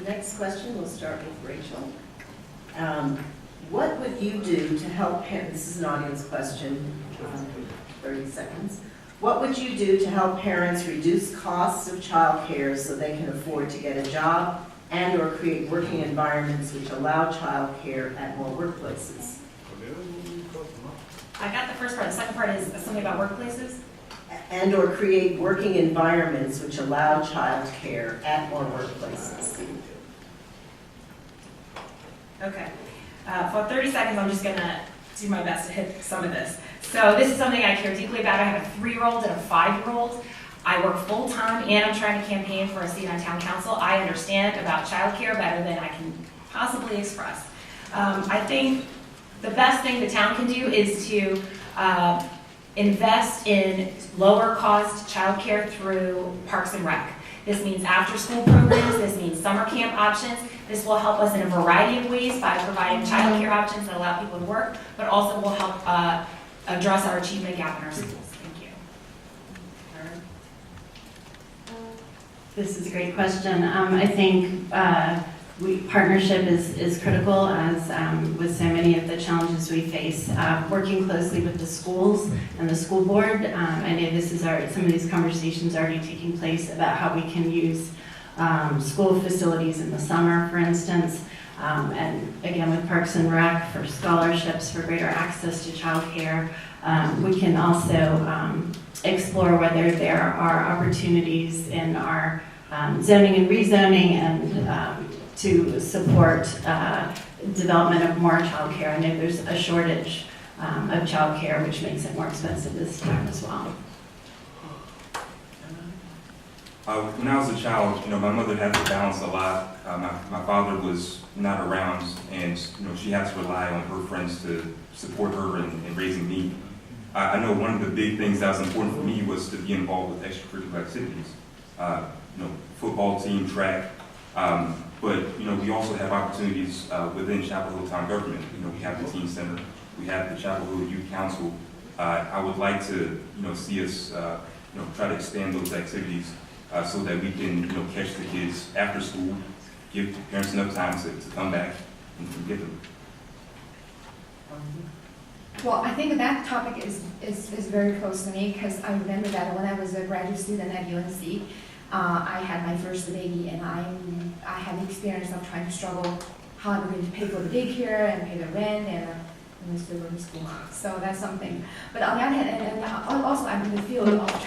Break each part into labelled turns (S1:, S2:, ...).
S1: The next question, we'll start with Rachel. What would you do to help parents, this is an audience question, 30 seconds. What would you do to help parents reduce costs of childcare so they can afford to get a job and or create working environments which allow childcare at more workplaces?
S2: I got the first part. The second part is something about workplaces.
S1: And or create working environments which allow childcare at more workplaces.
S2: Okay. For 30 seconds, I'm just going to do my best to hit some of this. So this is something I care deeply about. I have a 3-year-old and a 5-year-old. I work full-time and I'm trying to campaign for a seat on town council. I understand about childcare better than I can possibly express. I think the best thing the town can do is to invest in lower cost childcare through Parks and Rec. This means after school programs, this means summer camp options. This will help us in a variety of ways by providing childcare options that allow people to work, but also will help address our achievement gap in our schools. Thank you.
S3: This is a great question. I think partnership is critical, as with so many of the challenges we face. Working closely with the schools and the school board. I know this is some of these conversations already taking place about how we can use school facilities in the summer, for instance. And again, with Parks and Rec for scholarships, for greater access to childcare. We can also explore whether there are opportunities in our zoning and rezoning and to support development of more childcare. I know there's a shortage of childcare, which makes it more expensive this time as well.
S4: When I was a child, my mother had to balance a lot. My father was not around, and she had to rely on her friends to support her in raising me. I know one of the big things that was important for me was to be involved with extracurricular activities. Football team, track. But we also have opportunities within Chapel Hill Town government. We have the teen center, we have the Chapel Hill Youth Council. I would like to see us try to expand those activities so that we can catch the kids after school, give parents enough time to come back and get them.
S5: Well, I think that topic is very close to me, because I remember that when I was a graduate student at UNC. I had my first baby, and I had the experience of trying to struggle how I'm going to pay for the daycare and pay the rent and still go to school. So that's something. But on the other hand, and also I'm in the field of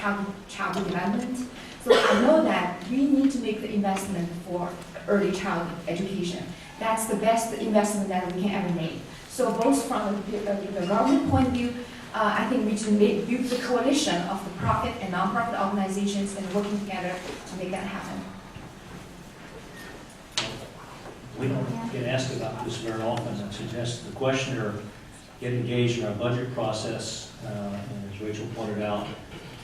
S5: child development. So I know that we need to make the investment for early child education. That's the best investment that we can ever make. So both from the government point of view, I think we should build the coalition of the profit and nonprofit organizations and working together to make that happen.
S6: We don't get asked about this very often. I suggest the questioner get engaged in our budget process, and as Rachel pointed out,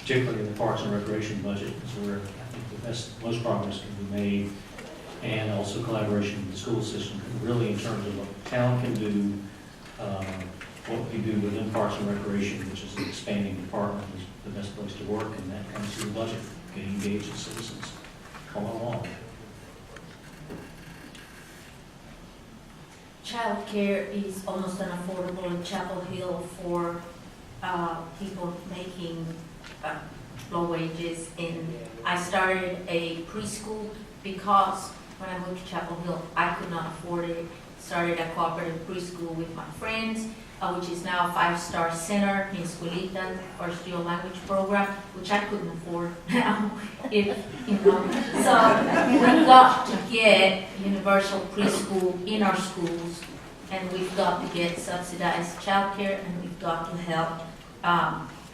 S6: particularly in the Parks and Recreation budget, is where I think the most progress can be made, and also collaboration with the school system, really in terms of what the town can do. What we do within Parks and Recreation, which is an expanding department, is the best place to work, and that comes through the budget, getting engaged as citizens all along.
S7: Childcare is almost unaffordable in Chapel Hill for people making low wages. And I started a preschool because when I moved to Chapel Hill, I could not afford it. Started a cooperative preschool with my friends, which is now a 5-star center in Escuelita, first dual language program, which I couldn't afford now. So we've got to get universal preschool in our schools, and we've got to get subsidized childcare, and we've got to help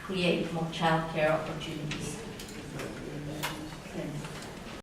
S7: create more childcare opportunities.